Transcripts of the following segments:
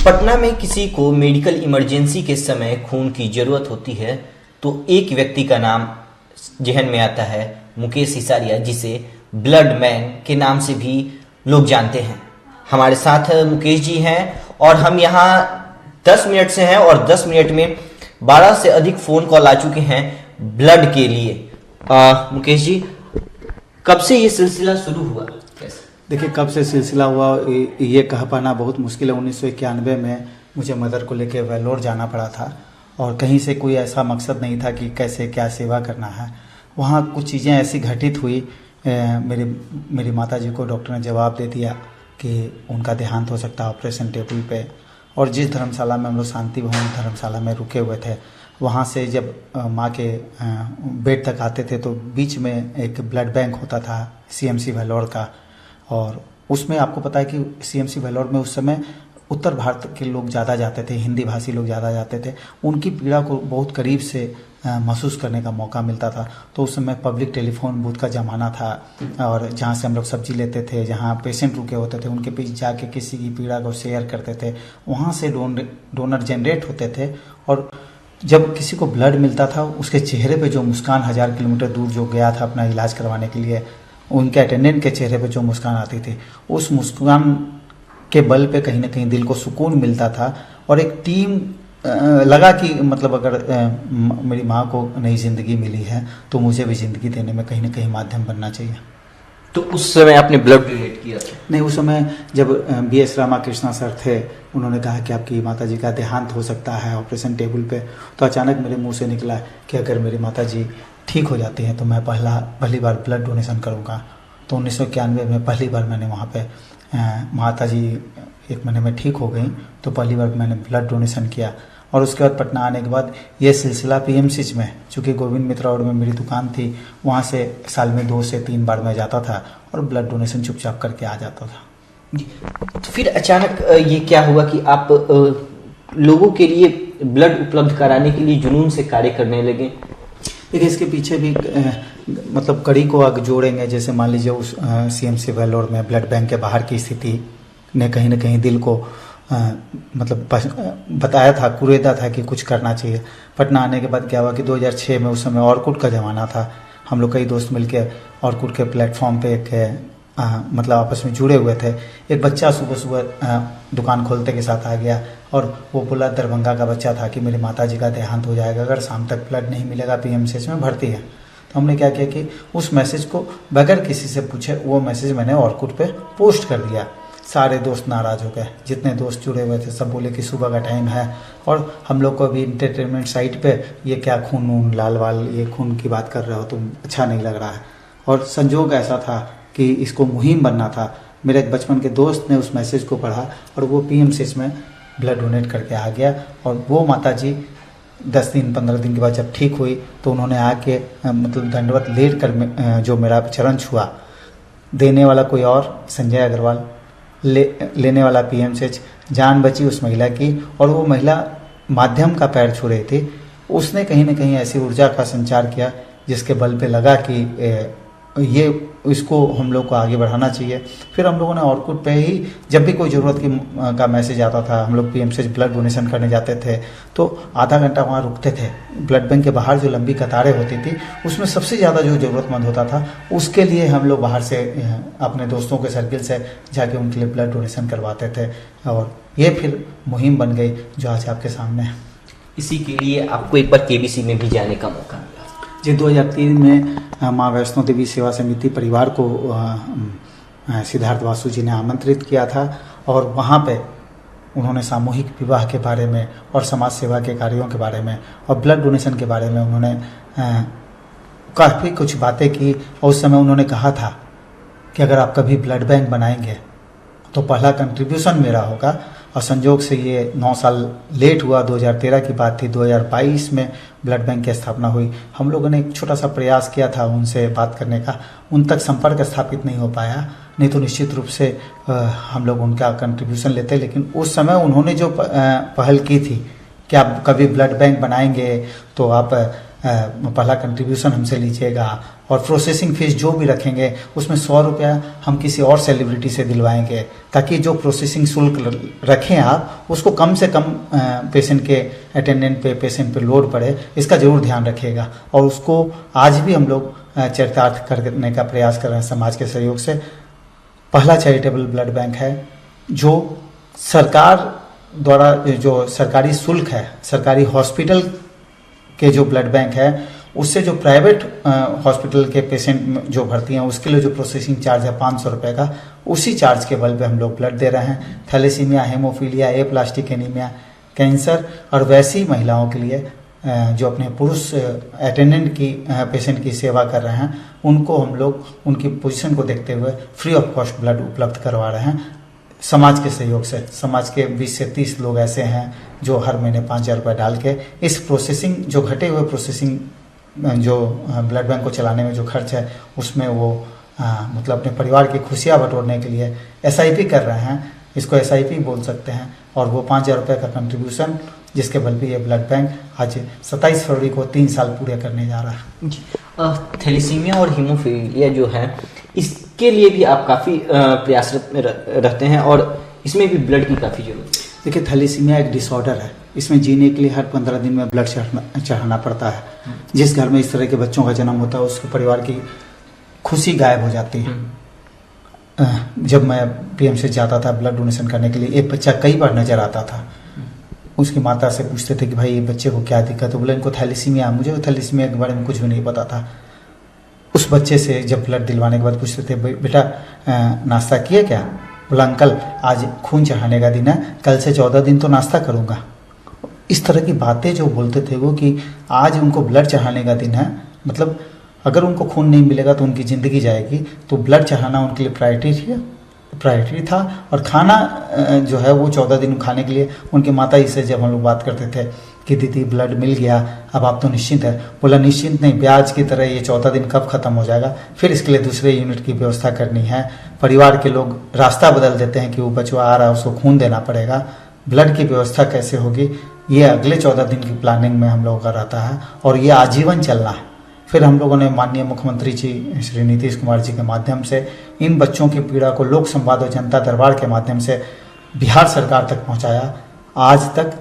पटना में किसी को मेडिकल इमरजेंसी के समय खून की जरूरत होती है तो एक व्यक्ति का नाम जहन में आता है, मुकेश हिसारिया, जिसे ब्लड मैन के नाम से भी लोग जानते हैं। हमारे साथ मुकेश जी हैं और हम यहाँ 10 मिनट से हैं और 10 मिनट में 12 से अधिक फोन कॉल आ चुके हैं ब्लड के लिए। मुकेश जी, कब से ये सिलसिला शुरू हुआ? देखिए, कब से सिलसिला हुआ ये कह पाना बहुत मुश्किल है। 1991 में मुझे मदर को लेकर वेल्लोर जाना पड़ा था और कहीं से कोई ऐसा मकसद नहीं था कि कैसे क्या सेवा करना है। वहाँ कुछ चीज़ें ऐसी घटित हुई, मेरी माताजी को डॉक्टर ने जवाब दे दिया कि उनका देहांत हो सकता है ऑपरेशन टेबल पे। और जिस धर्मशाला में हम लोग शांति भवन धर्मशाला में रुके हुए थे, वहाँ से जब माँ के बेड तक आते थे तो बीच में एक ब्लड बैंक होता था सीएमसी वेल्लोर का। और उसमें आपको पता है कि सीएमसी वेल्लोर में उस समय उत्तर भारत के लोग ज़्यादा जाते थे, हिंदी भाषी लोग ज़्यादा जाते थे। उनकी पीड़ा को बहुत करीब से महसूस करने का मौका मिलता था। तो उस समय पब्लिक टेलीफोन बूथ का ज़माना था और जहाँ से हम लोग सब्जी लेते थे, जहाँ पेशेंट रुके होते थे, उनके बीच जाके किसी की पीड़ा को शेयर करते थे। वहाँ से डोनर जनरेट होते थे और जब किसी को ब्लड मिलता था, उसके चेहरे पे जो मुस्कान 1000 किलोमीटर दूर जो गया था अपना इलाज करवाने के लिए, उनके अटेंडेंट के चेहरे पे जो मुस्कान आती थी, उस मुस्कान के बल पे कहीं ना कहीं दिल को सुकून मिलता था। और एक टीम लगा कि मतलब अगर मेरी माँ को नई ज़िंदगी मिली है तो मुझे भी ज़िंदगी देने में कहीं ना कहीं माध्यम बनना चाहिए। तो उस समय आपने ब्लड डोनेट किया था? नहीं, उस समय जब BS रामाकृष्णा सर थे, उन्होंने कहा कि आपकी माताजी का देहांत हो सकता है ऑपरेशन टेबल पे, तो अचानक मेरे मुंह से निकला कि अगर मेरी माताजी ठीक हो जाती हैं तो मैं पहली बार ब्लड डोनेशन करूँगा। तो 1991 में पहली बार मैंने वहाँ पे माताजी 1 महीने में ठीक हो गई तो पहली बार मैंने ब्लड डोनेशन किया। और उसके बाद पटना आने के बाद ये सिलसिला PMCH में, चूँकि गोविंद मित्रा रोड में मेरी दुकान थी, वहाँ से साल में 2 से 3 बार मैं जाता था और ब्लड डोनेशन चुपचाप करके आ जाता था। तो फिर अचानक ये क्या हुआ कि आप लोगों के लिए ब्लड उपलब्ध कराने के लिए जुनून से कार्य करने लगे? देखिए, इसके पीछे भी मतलब कड़ी को आगे जोड़ेंगे। जैसे मान लीजिए उस CMC वेल्लोर में ब्लड बैंक के बाहर की स्थिति ने कहीं ना कहीं दिल को मतलब बताया था, कुरेदा था कि कुछ करना चाहिए। पटना आने के बाद क्या हुआ कि 2006 में, उस समय ऑर्कुट का ज़माना था, हम लोग कई दोस्त मिलके ऑर्कुट के प्लेटफॉर्म पे एक मतलब आपस में जुड़े हुए थे। एक बच्चा सुबह सुबह दुकान खोलते के साथ आ गया और वो बोला, दरभंगा का बच्चा था, कि मेरी माताजी का देहांत हो जाएगा अगर शाम तक ब्लड नहीं मिलेगा, PMCH में भर्ती है। तो हमने क्या किया कि उस मैसेज को बगैर किसी से पूछे वो मैसेज मैंने ऑर्कुट पे पोस्ट कर दिया। सारे दोस्त नाराज़ हो गए, जितने दोस्त जुड़े हुए थे सब बोले कि सुबह का टाइम है और हम लोग को अभी इंटरटेनमेंट साइट पे ये क्या खून लाल वाल, ये खून की बात कर रहे हो तुम, अच्छा नहीं लग रहा है। और संजोग ऐसा था कि इसको मुहिम बनना था। मेरे एक बचपन के दोस्त ने उस मैसेज को पढ़ा और वो PMCH में ब्लड डोनेट करके आ गया। और वो माताजी 10 दिन 15 दिन के बाद जब ठीक हुई तो उन्होंने आके मतलब दंडवत लेट कर जो मेरा चरण छुआ। देने वाला कोई और, संजय अग्रवाल, लेने वाला PMCH। जान बची उस महिला की और वो महिला माध्यम का पैर छू रही थी। उसने कहीं ना कहीं ऐसी ऊर्जा का संचार किया जिसके बल पे लगा कि ये इसको हम लोग को आगे बढ़ाना चाहिए। फिर हम लोगों ने ऑर्कुट पे ही जब भी कोई ज़रूरत का मैसेज आता था, हम लोग PMCH ब्लड डोनेशन करने जाते थे तो आधा घंटा वहाँ रुकते थे। ब्लड बैंक के बाहर जो लंबी कतारें होती थी उसमें सबसे ज़्यादा जो ज़रूरतमंद होता था उसके लिए हम लोग बाहर से अपने दोस्तों के सर्किल से जाके उनके लिए ब्लड डोनेशन करवाते थे और ये फिर मुहिम बन गई जो आज आपके सामने है। इसी के लिए आपको एक बार KBC में भी जाने का मौका मिला जी। 2003 में माँ वैष्णो देवी सेवा समिति परिवार को सिद्धार्थ वासु जी ने आमंत्रित किया था और वहाँ पे उन्होंने सामूहिक विवाह के बारे में और समाज सेवा के कार्यों के बारे में और ब्लड डोनेशन के बारे में उन्होंने काफ़ी कुछ बातें की। और उस समय उन्होंने कहा था कि अगर आप कभी ब्लड बैंक बनाएंगे तो पहला कंट्रीब्यूशन मेरा होगा। और संजोग से ये 9 साल लेट हुआ, 2013 की बात थी। 2022 में ब्लड बैंक की स्थापना हुई। हम लोगों ने एक छोटा सा प्रयास किया था उनसे बात करने का, उन तक संपर्क स्थापित नहीं हो पाया, नहीं तो निश्चित रूप से हम लोग उनका कंट्रीब्यूशन लेते। लेकिन उस समय उन्होंने जो पहल की थी कि आप कभी ब्लड बैंक बनाएंगे तो आप पहला कंट्रीब्यूशन हमसे लीजिएगा और प्रोसेसिंग फीस जो भी रखेंगे उसमें 100 रुपया हम किसी और सेलिब्रिटी से दिलवाएंगे, ताकि जो प्रोसेसिंग शुल्क रखें आप उसको कम से कम पेशेंट के अटेंडेंट पे, पेशेंट पे लोड पड़े, इसका जरूर ध्यान रखिएगा। और उसको आज भी हम लोग चरितार्थ करने का प्रयास कर रहे हैं समाज के सहयोग से। पहला चैरिटेबल ब्लड बैंक है जो सरकार द्वारा जो सरकारी शुल्क है, सरकारी हॉस्पिटल के जो ब्लड बैंक है उससे जो प्राइवेट हॉस्पिटल के पेशेंट जो भर्ती हैं उसके लिए जो प्रोसेसिंग चार्ज है 500 रुपये का, उसी चार्ज के बल पे हम लोग ब्लड दे रहे हैं। Thalassaemia, haemophilia, aplastic anaemia, cancer और वैसी महिलाओं के लिए जो अपने पुरुष अटेंडेंट की पेशेंट की सेवा कर रहे हैं, उनको हम लोग उनकी पोजीशन को देखते हुए फ्री ऑफ कॉस्ट ब्लड उपलब्ध करवा रहे हैं समाज के सहयोग से। समाज के 20 से 30 लोग ऐसे हैं जो हर महीने 5,000 रुपये डाल के इस प्रोसेसिंग, जो घटे हुए प्रोसेसिंग जो ब्लड बैंक को चलाने में जो खर्च है उसमें वो मतलब अपने परिवार की खुशियाँ बटोरने के लिए SIP कर रहे हैं। इसको SIP बोल सकते हैं। और वो 5,000 रुपये का कंट्रीब्यूशन जिसके बल पे ये ब्लड बैंक आज 27 फरवरी को 3 साल पूरे करने जा रहा है। थैलेसीमिया और हीमोफीलिया जो है इसके लिए भी आप काफ़ी प्रयासरत रहते हैं और इसमें भी ब्लड की काफ़ी जरूरत है। देखिए, थैलेसीमिया एक डिसऑर्डर है, इसमें जीने के लिए हर 15 दिन में ब्लड चढ़ाना पड़ता है। जिस घर में इस तरह के बच्चों का जन्म होता है उसके परिवार की खुशी गायब हो जाती है। जब मैं PM से जाता था ब्लड डोनेशन करने के लिए, एक बच्चा कई बार नजर आता था। उसकी माता से पूछते थे कि भाई ये बच्चे को क्या दिक्कत है, बोले इनको थैलेसीमिया। मुझे थैलेसीमिया के बारे में कुछ भी नहीं पता था। उस बच्चे से जब ब्लड दिलवाने के बाद पूछते थे बेटा नाश्ता किया क्या, बोला अंकल आज खून चढ़ाने का दिन है, कल से 14 दिन तो नाश्ता करूँगा। इस तरह की बातें जो बोलते थे वो कि आज उनको ब्लड चढ़ाने का दिन है, मतलब अगर उनको खून नहीं मिलेगा तो उनकी ज़िंदगी जाएगी, तो ब्लड चढ़ाना उनके लिए प्रायोरिटी था। और खाना जो है वो 14 दिन खाने के लिए उनकी माता जी से जब हम लोग बात करते थे कि दीदी ब्लड मिल गया अब आप तो निश्चिंत है, बोला निश्चिंत नहीं, ब्याज की तरह ये 14 दिन कब खत्म हो जाएगा, फिर इसके लिए दूसरे यूनिट की व्यवस्था करनी है। परिवार के लोग रास्ता बदल देते हैं कि वो बच्चा आ रहा है उसको खून देना पड़ेगा, ब्लड की व्यवस्था कैसे होगी, ये अगले 14 दिन की प्लानिंग में हम लोगों का रहता है और ये आजीवन चलना है। फिर हम लोगों ने माननीय मुख्यमंत्री जी श्री नीतीश कुमार जी के माध्यम से इन बच्चों की पीड़ा को लोक संवाद और जनता दरबार के माध्यम से बिहार सरकार तक पहुंचाया। आज तक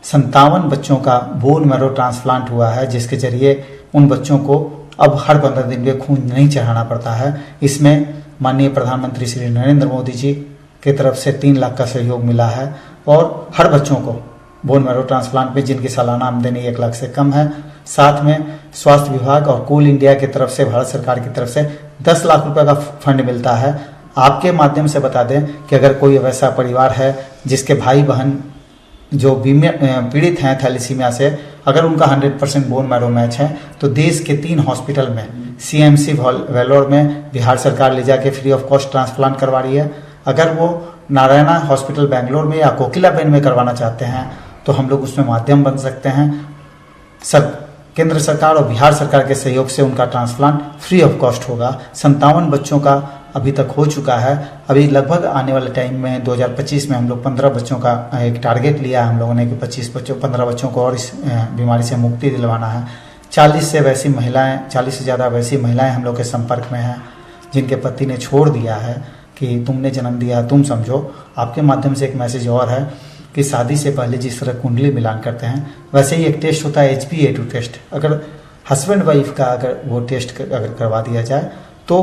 57 बच्चों का बोन मैरो ट्रांसप्लांट हुआ है, जिसके जरिए उन बच्चों को अब हर 15 दिन में खून नहीं चढ़ाना पड़ता है। इसमें माननीय प्रधानमंत्री श्री नरेंद्र मोदी जी की तरफ से 3 लाख का सहयोग मिला है और हर बच्चों को बोन मैरो ट्रांसप्लांट में जिनकी सालाना आमदनी 1 लाख से कम है, साथ में स्वास्थ्य विभाग और कोल इंडिया की तरफ से, भारत सरकार की तरफ से 10 लाख रुपए का फंड मिलता है। आपके माध्यम से बता दें कि अगर कोई वैसा परिवार है जिसके भाई बहन जो पीड़ित हैं थैलेसीमिया से, अगर उनका 100% बोन मैरो मैच है तो देश के 3 हॉस्पिटल में CMC वेलोर में बिहार सरकार ले जाके फ्री ऑफ कॉस्ट ट्रांसप्लांट करवा रही है। अगर वो नारायणा हॉस्पिटल बेंगलोर में या कोकिलाबेन में करवाना चाहते हैं तो हम लोग उसमें माध्यम बन सकते हैं। केंद्र सरकार और बिहार सरकार के सहयोग से उनका ट्रांसप्लांट फ्री ऑफ कॉस्ट होगा। 57 बच्चों का अभी तक हो चुका है। अभी लगभग आने वाले टाइम में 2025 में हम लोग 15 बच्चों का एक टारगेट लिया है हम लोगों ने कि 15 बच्चों को और इस बीमारी से मुक्ति दिलवाना है। 40 से ज़्यादा वैसी महिलाएं हम लोग के संपर्क में हैं जिनके पति ने छोड़ दिया है कि तुमने जन्म दिया तुम समझो। आपके माध्यम से एक मैसेज और है कि शादी से पहले जिस तरह कुंडली मिलान करते हैं वैसे ही एक टेस्ट होता है HbA2 टेस्ट। अगर हस्बैंड वाइफ का अगर वो टेस्ट अगर करवा दिया जाए तो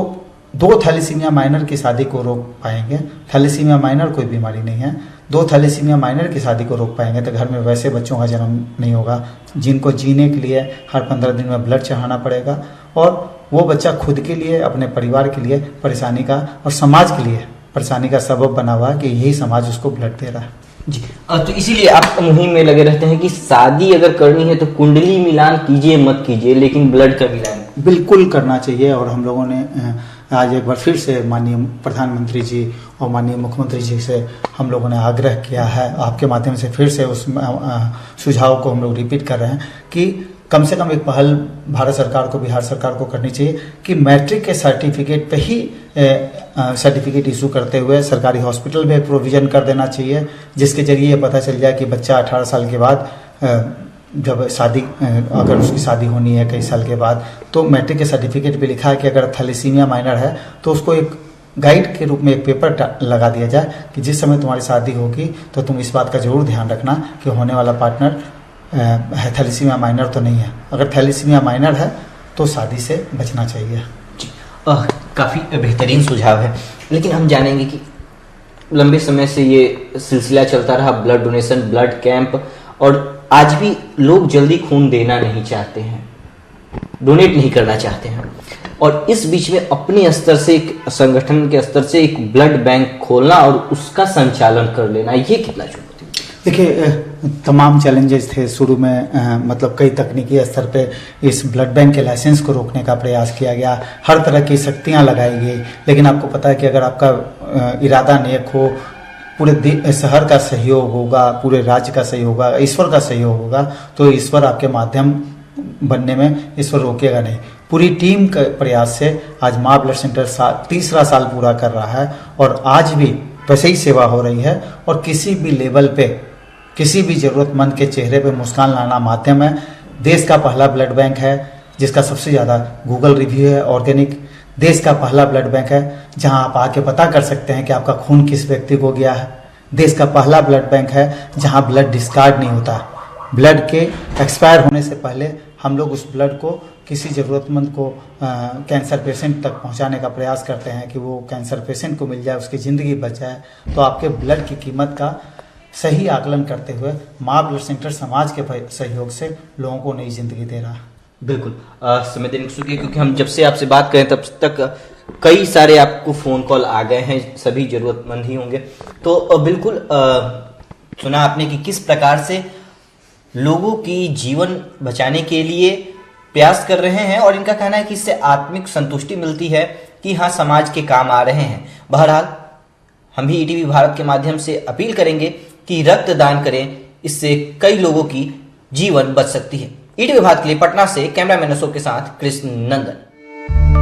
2 थैलेसीमिया माइनर की शादी को रोक पाएंगे। थैलेसीमिया माइनर कोई बीमारी नहीं है, 2 थैलेसीमिया माइनर की शादी को रोक पाएंगे तो घर में वैसे बच्चों का जन्म नहीं होगा जिनको जीने के लिए हर 15 दिन में ब्लड चढ़ाना पड़ेगा और वो बच्चा खुद के लिए, अपने परिवार के लिए परेशानी का और समाज के लिए परेशानी का सबब बना हुआ कि यही समाज उसको ब्लड दे रहा है। जी, तो इसीलिए आप मुहिम में लगे रहते हैं कि शादी अगर करनी है तो कुंडली मिलान कीजिए मत कीजिए, लेकिन ब्लड का मिलान बिल्कुल करना चाहिए। और हम लोगों ने आज एक बार फिर से माननीय प्रधानमंत्री जी और माननीय मुख्यमंत्री जी से हम लोगों ने आग्रह किया है, आपके माध्यम से फिर से उस सुझाव को हम लोग रिपीट कर रहे हैं कि कम से कम एक पहल भारत सरकार को, बिहार सरकार को करनी चाहिए कि मैट्रिक के सर्टिफिकेट पे ही सर्टिफिकेट इशू करते हुए सरकारी हॉस्पिटल में प्रोविजन कर देना चाहिए, जिसके जरिए ये पता चल जाए कि बच्चा 18 साल के बाद जब शादी अगर उसकी शादी होनी है कई साल के बाद, तो मैट्रिक के सर्टिफिकेट पे लिखा है कि अगर थैलेसीमिया माइनर है तो उसको एक गाइड के रूप में एक पेपर लगा दिया जाए कि जिस समय तुम्हारी शादी होगी तो तुम इस बात का जरूर ध्यान रखना कि होने वाला पार्टनर है थैलेसीमिया माइनर तो नहीं है। अगर थैलेसीमिया माइनर है तो शादी से बचना चाहिए। काफ़ी बेहतरीन सुझाव है। लेकिन हम जानेंगे कि लंबे समय से ये सिलसिला चलता रहा, ब्लड डोनेशन, ब्लड कैंप, और आज भी लोग जल्दी खून देना नहीं चाहते हैं, डोनेट नहीं करना चाहते हैं, और इस बीच में अपने स्तर से, एक संगठन के स्तर से एक ब्लड बैंक खोलना और उसका संचालन कर लेना, ये कितना चुनौती? देखिए, तमाम चैलेंजेस थे शुरू में। मतलब कई तकनीकी स्तर पे इस ब्लड बैंक के लाइसेंस को रोकने का प्रयास किया गया, हर तरह की शक्तियां लगाई गई, लेकिन आपको पता है कि अगर आपका इरादा नेक हो, पूरे शहर का सहयोग होगा, पूरे राज्य का सहयोग होगा, ईश्वर का सहयोग होगा, तो ईश्वर आपके माध्यम बनने में ईश्वर रोकेगा नहीं। पूरी टीम के प्रयास से आज माँ ब्लड सेंटर तीसरा साल पूरा कर रहा है और आज भी वैसे ही सेवा हो रही है, और किसी भी लेवल पे किसी भी जरूरतमंद के चेहरे पे मुस्कान लाना माध्यम है। देश का पहला ब्लड बैंक है जिसका सबसे ज़्यादा गूगल रिव्यू है, ऑर्गेनिक। देश का पहला ब्लड बैंक है जहां आप आके पता कर सकते हैं कि आपका खून किस व्यक्ति को गया है। देश का पहला ब्लड बैंक है जहां ब्लड डिस्कार्ड नहीं होता। ब्लड के एक्सपायर होने से पहले हम लोग उस ब्लड को किसी ज़रूरतमंद को कैंसर पेशेंट तक पहुंचाने का प्रयास करते हैं कि वो कैंसर पेशेंट को मिल जाए, उसकी ज़िंदगी बच जाए। तो आपके ब्लड की कीमत का सही आकलन करते हुए माँ ब्लड सेंटर समाज के सहयोग से लोगों को नई जिंदगी दे रहा है। बिल्कुल, समय देने की शुक्रिया, क्योंकि हम जब से आपसे बात करें तब तक कई सारे आपको फ़ोन कॉल आ गए हैं, सभी ज़रूरतमंद ही होंगे। तो बिल्कुल सुना आपने कि किस प्रकार से लोगों की जीवन बचाने के लिए प्रयास कर रहे हैं, और इनका कहना है कि इससे आत्मिक संतुष्टि मिलती है कि हाँ, समाज के काम आ रहे हैं। बहरहाल हम भी ईटीवी भारत के माध्यम से अपील करेंगे कि रक्तदान करें, इससे कई लोगों की जीवन बच सकती है। ईटीवी भारत के लिए पटना से कैमरामैन अशोक के साथ कृष्ण नंदन।